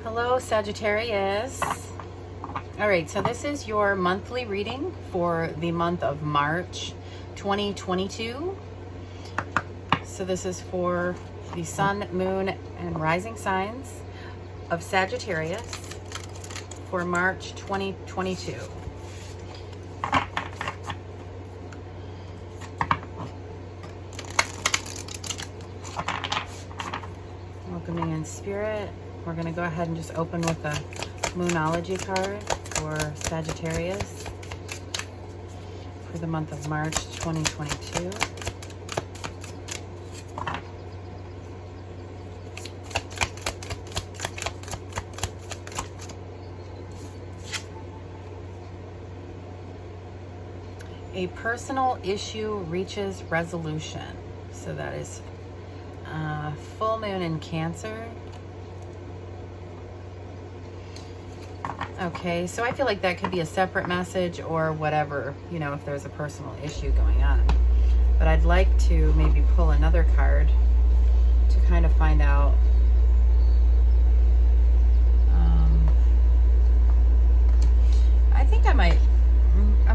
Hello, Sagittarius. All right, so this is your monthly reading for the month of March 2022. So this is for the sun, moon, and rising signs of Sagittarius for March 2022. Welcoming in spirit. We're going to go ahead and just open with a Moonology card for Sagittarius for the month of March 2022. A personal issue reaches resolution. So that is full moon in Cancer. Okay, so I feel like that could be a separate message or whatever, you know, if there's a personal issue going on. But I'd like to maybe pull another card to kind of find out. I think I'm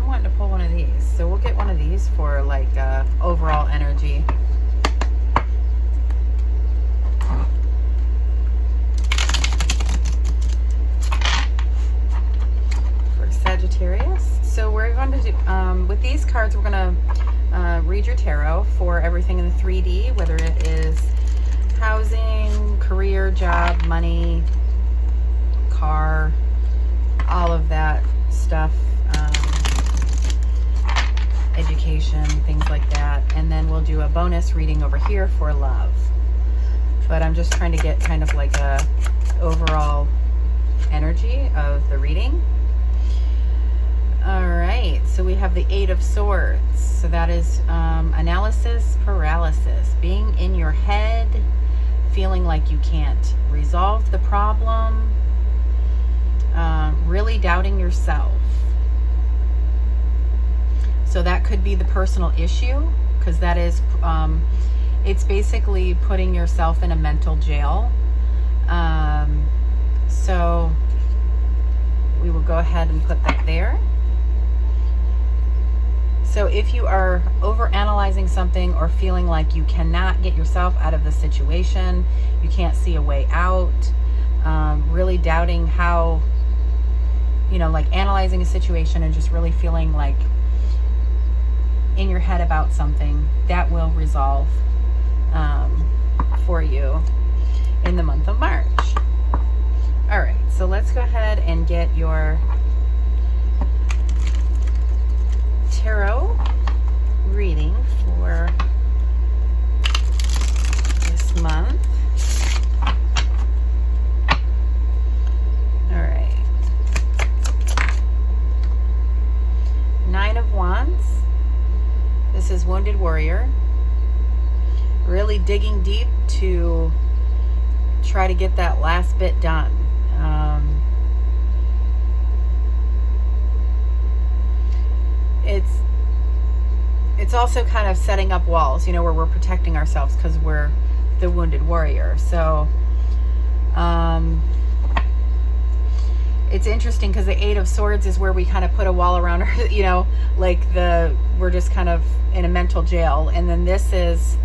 wanting to pull one of these. So we'll get one of these for like overall energy. Sagittarius. So we're going to do, with these cards, we're going to read your tarot for everything in the 3D, whether it is housing, career, job, money, car, all of that stuff, education, things like that. And then we'll do a bonus reading over here for love. But I'm just trying to get kind of like a overall energy of the reading. All right, so we have the Eight of Swords. So that is analysis paralysis, being in your head, feeling like you can't resolve the problem, really doubting yourself. So that could be the personal issue, because that is, it's basically putting yourself in a mental jail. So we will go ahead and put that there. So if you are overanalyzing something or feeling like you cannot get yourself out of the situation, you can't see a way out, really doubting how, you know, like analyzing a situation and just really feeling like in your head about something, that will resolve for you in the month of March. All right, so let's go ahead and get your tarot reading for this month. All right. Nine of Wands. This is Wounded Warrior. Really digging deep to try to get that last bit done. It's also kind of setting up walls, you know, where we're protecting ourselves because we're the wounded warrior. So it's interesting because the Eight of Swords is where we kind of put a wall around our, you know, like we're just kind of in a mental jail. And then this is,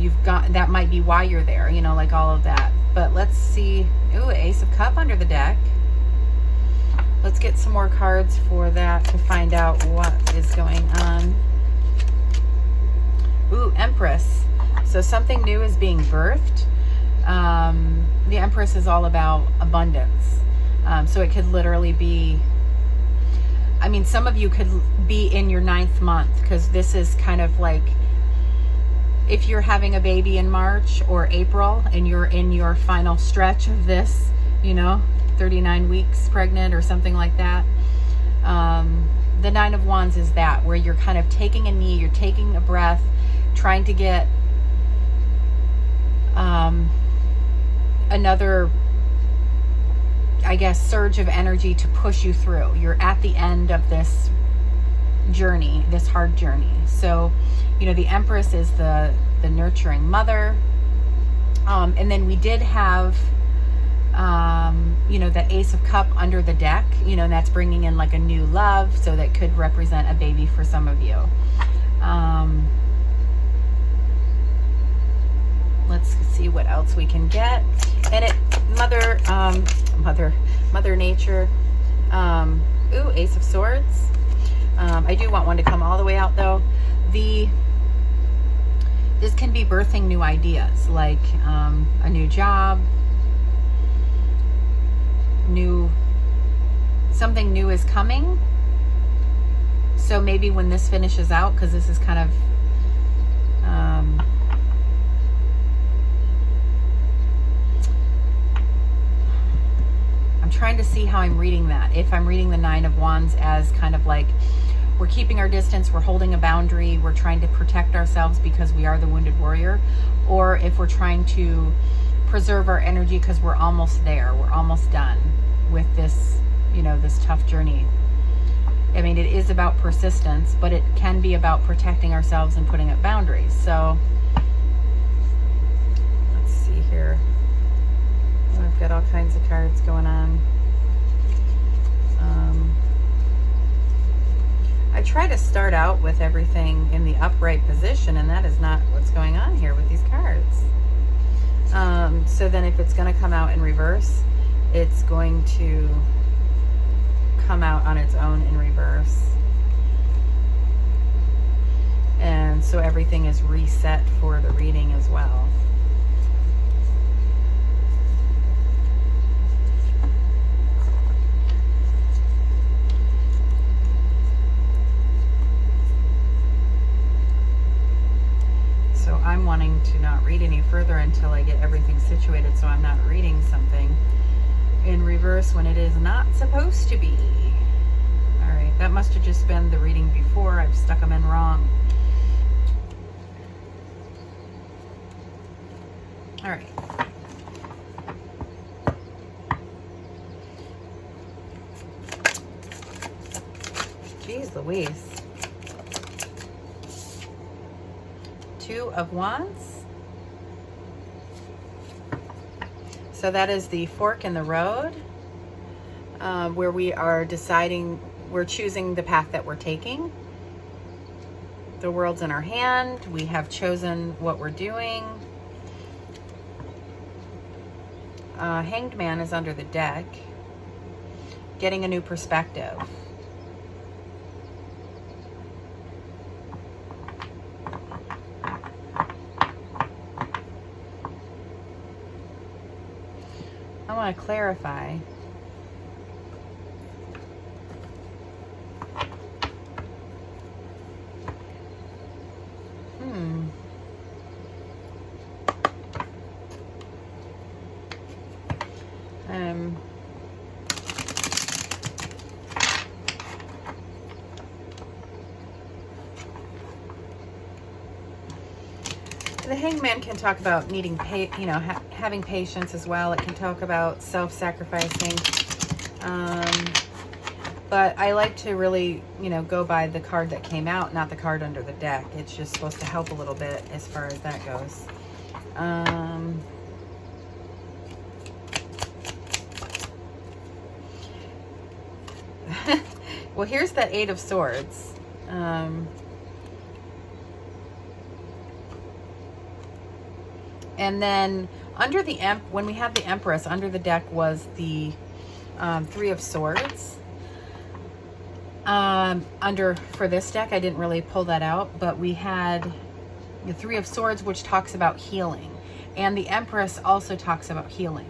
you've got, that might be why you're there, you know, like all of that. But let's see. Ooh, Ace of Cup under the deck. Let's get some more cards for that to find out what is going on. Ooh, Empress. So something new is being birthed. The Empress is all about abundance. So it could literally be, I mean, some of you could be in your 9th month, because this is kind of like, if you're having a baby in March or April and you're in your final stretch of this, you know, 39 weeks pregnant or something like that. The Nine of Wands is that, where you're kind of taking a knee, you're taking a breath, trying to get another, I guess, surge of energy to push you through. You're at the end of this journey, this hard journey. So, you know, the Empress is the nurturing mother. And then we did have You know, the Ace of Cup under the deck, you know, and that's bringing in like a new love. So that could represent a baby for some of you. Let's see what else we can get. And it, Mother Nature. Ooh, Ace of Swords. I do want one to come all the way out though. This can be birthing new ideas, like a new job, something new is coming. So maybe when this finishes out, because this is kind of I'm trying to see how I'm reading that. If I'm reading the Nine of Wands as kind of like we're keeping our distance, we're holding a boundary, we're trying to protect ourselves because we are the wounded warrior, or if we're trying to preserve our energy because we're almost there, we're almost done with this, you know, this tough journey. I mean, it is about persistence, but it can be about protecting ourselves and putting up boundaries. So let's see here. Oh, I've got all kinds of cards going on. I try to start out with everything in the upright position, and that is not what's going on here with these cards. So then if it's going to come out in reverse, it's going to come out on its own in reverse. And so everything is reset for the reading as well. So I'm wanting to not read any further until I get everything situated, so I'm not reading something in reverse when it is not supposed to be. All right, that must have just been the reading before. I've stuck them in wrong. All right. Jeez Louise. Two of Wands. So that is the fork in the road, where we are deciding, we're choosing the path that we're taking. The world's in our hand. We have chosen what we're doing. Hanged Man is under the deck. Getting a new perspective. I want to clarify. The Hanged Man can talk about needing, having patience as well. It can talk about self-sacrificing. But I like to really, go by the card that came out, not the card under the deck. It's just supposed to help a little bit as far as that goes. Well, here's that Eight of Swords. And then under the when we had the Empress, under the deck was the Three of Swords. For this deck, I didn't really pull that out, but we had the Three of Swords, which talks about healing. And the Empress also talks about healing.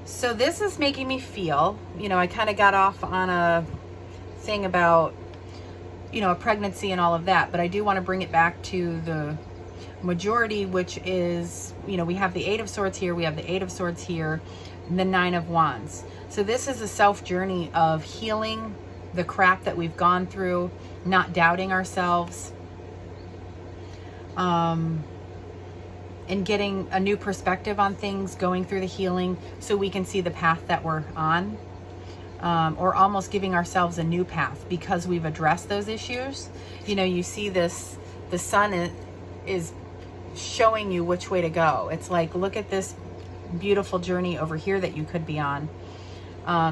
So this is making me feel, I kind of got off on a thing about, a pregnancy and all of that, but I do want to bring it back to the majority, which is, we have the Eight of Swords here, we have the Eight of Swords here, and the Nine of Wands. So this is a self journey of healing the crap that we've gone through, not doubting ourselves, and getting a new perspective on things, going through the healing so we can see the path that we're on. Or almost giving ourselves a new path because we've addressed those issues. You see this, the sun is showing you which way to go. It's like, look at this beautiful journey over here that you could be on.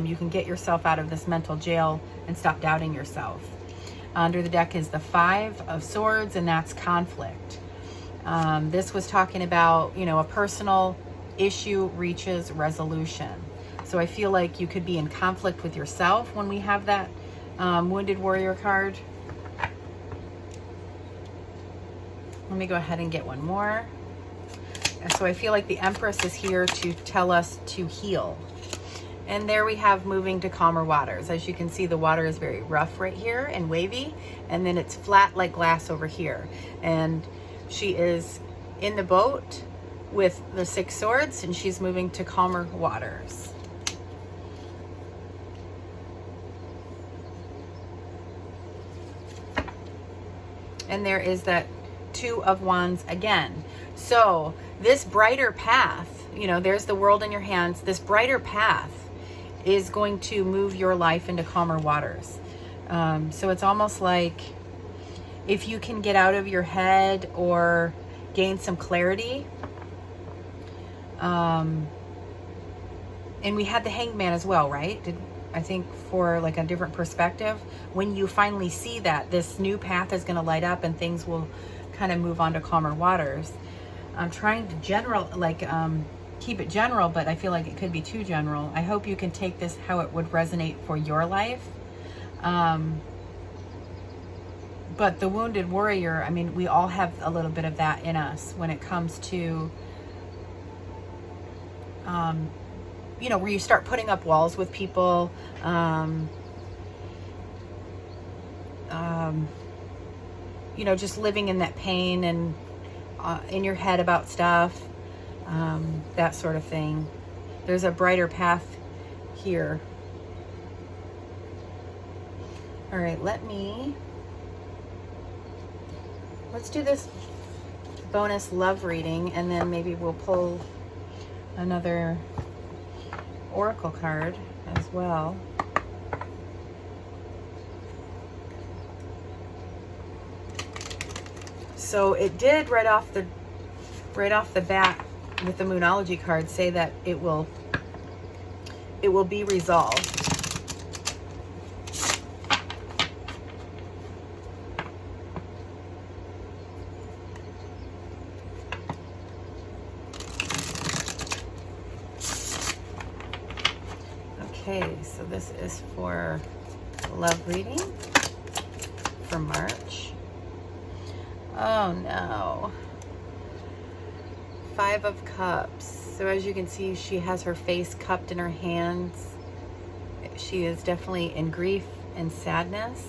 You can get yourself out of this mental jail and stop doubting yourself. Under the deck is the 5 of Swords, and that's conflict. This was talking about, you know, a personal issue reaches resolution. So I feel like you could be in conflict with yourself when we have that Wounded Warrior card. Let me go ahead and get one more. So I feel like the Empress is here to tell us to heal. And there we have moving to calmer waters. As you can see, the water is very rough right here and wavy, and then it's flat like glass over here. And she is in the boat with the 6 swords, and she's moving to calmer waters. And there is that 2 of Wands again. So this brighter path, you know, there's the world in your hands. This brighter path is going to move your life into calmer waters. So it's almost like if you can get out of your head or gain some clarity. And we had the Hangman as well, right? I think for like a different perspective, when you finally see that this new path is going to light up and things will kind of move on to calmer waters. I'm trying to keep it general, but I feel like it could be too general. I hope you can take this how it would resonate for your life. But the Wounded Warrior, I mean, we all have a little bit of that in us when it comes to, you know, where you start putting up walls with people, you know, just living in that pain and in your head about stuff, that sort of thing. There's a brighter path here. All right, let's do this bonus love reading, and then maybe we'll pull another oracle card as well. So it did right off the bat with the Moonology card say that it will be resolved. Okay, so this is for love reading for March. Oh no. 5 of Cups. So as you can see, she has her face cupped in her hands. She is definitely in grief and sadness.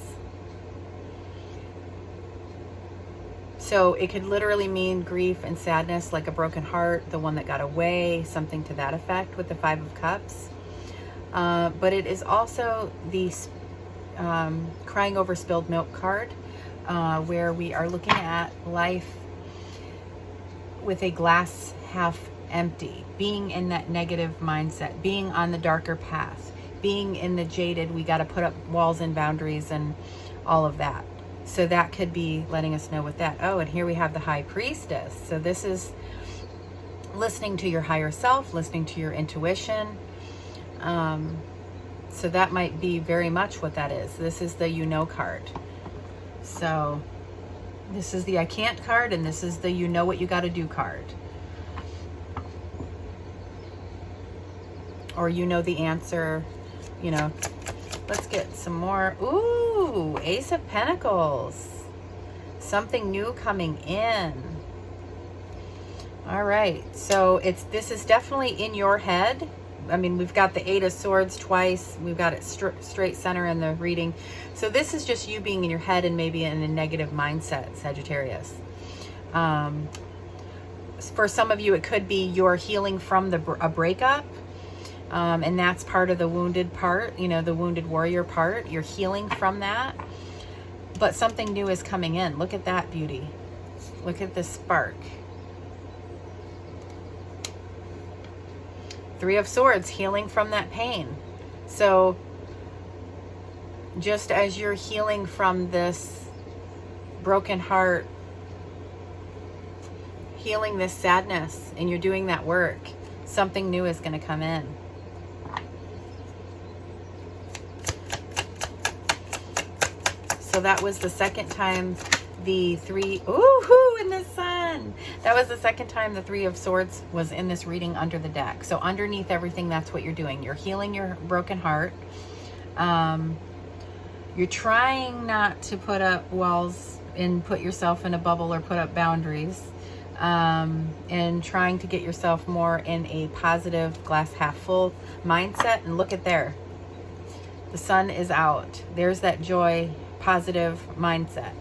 So it could literally mean grief and sadness, like a broken heart, the one that got away, something to that effect with the 5 of Cups. But it is also the crying over spilled milk card, where we are looking at life with a glass half empty, being in that negative mindset, being on the darker path, being in the jaded, we got to put up walls and boundaries and all of that. So that could be letting us know with that. Oh, and here we have the High Priestess. So this is listening to your higher self, listening to your intuition. So that might be very much what that is. This is the you know card. So this is the I can't card, and this is the you know what you got to do card. Or you know the answer, you know. Let's get some more. Ooh, Ace of Pentacles. Something new coming in. All right, so this is definitely in your head. I mean, we've got the 8 of Swords twice. We've got it straight center in the reading. So this is just you being in your head and maybe in a negative mindset, Sagittarius. For some of you, it could be you're healing from a breakup. And that's part of the wounded part, you know, the Wounded Warrior part. You're healing from that. But something new is coming in. Look at that beauty. Look at this spark. 3 of Swords, healing from that pain. So just as you're healing from this broken heart, healing this sadness and you're doing that work, something new is going to come in. So that was the second time the three, ooh, in the sun. That was the second time the Three of Swords was in this reading under the deck. So underneath everything, that's what you're doing. You're healing your broken heart. You're trying not to put up walls and put yourself in a bubble or put up boundaries. And trying to get yourself more in a positive glass half full mindset. And look at there. The sun is out. There's that joy, positive mindset.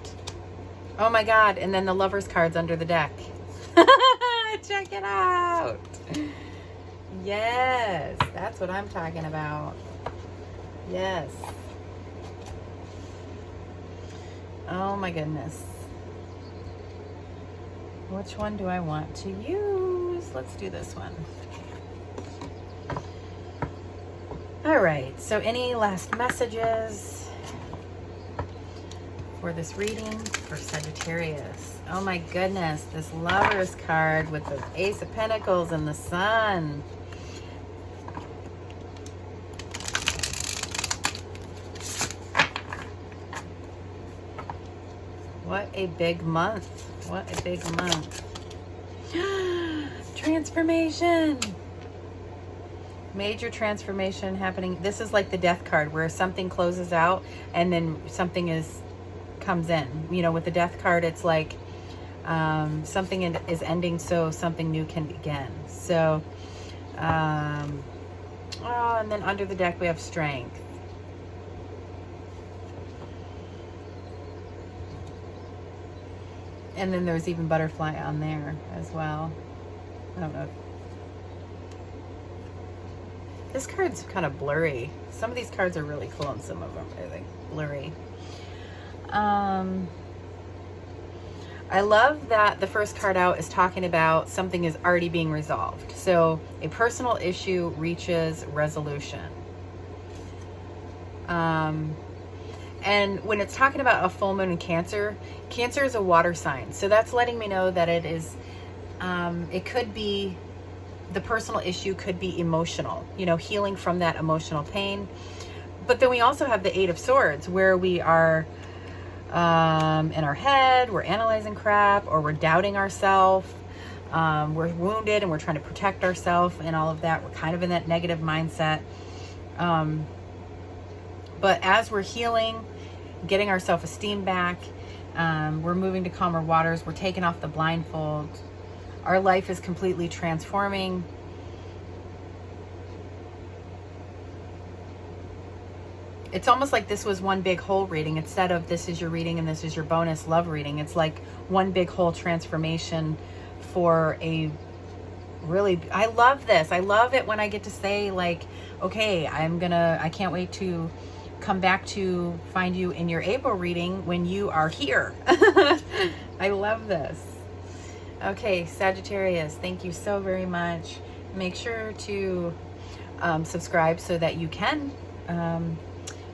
Oh my God. And then the Lovers cards under the deck. Check it out. Yes, that's what I'm talking about. Yes. Oh my goodness. Which one do I want to use? Let's do this one. All right. So any last messages for this reading for Sagittarius? Oh my goodness. This Lovers card with the Ace of Pentacles and the Sun. What a big month. What a big month. Transformation. Major transformation happening. This is like the Death card where something closes out and then something comes in. You know, with the Death card, it's like something is ending so something new can begin. So, and then under the deck we have Strength. And then there's even Butterfly on there as well. I don't know. This card's kind of blurry. Some of these cards are really cool and some of them are like blurry. I love that the first card out is talking about something is already being resolved. So a personal issue reaches resolution. And when it's talking about a full moon in Cancer, Cancer is a water sign. So that's letting me know that it is, it could be, the personal issue could be emotional, you know, healing from that emotional pain. But then we also have the Eight of Swords where we are in our head, we're analyzing crap, or we're doubting ourselves. We're wounded and we're trying to protect ourselves and all of that. We're kind of in that negative mindset. But as we're healing, getting our self-esteem back, we're moving to calmer waters, we're taking off the blindfold, our life is completely transforming. It's almost like this was one big whole reading instead of this is your reading and this is your bonus love reading. It's like one big whole transformation for a really, I love this. I love it when I get to say like, okay, I can't wait to come back to find you in your April reading when you are here. I love this. Okay, Sagittarius, thank you so very much. Make sure to subscribe so that you can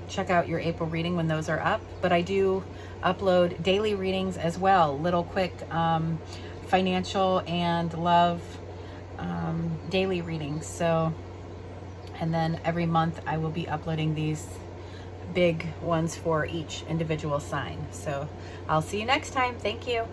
check out your April reading when those are up. But I do upload daily readings as well, little quick financial and love daily readings. So, and then every month I will be uploading these big ones for each individual sign. So I'll see you next time. Thank you.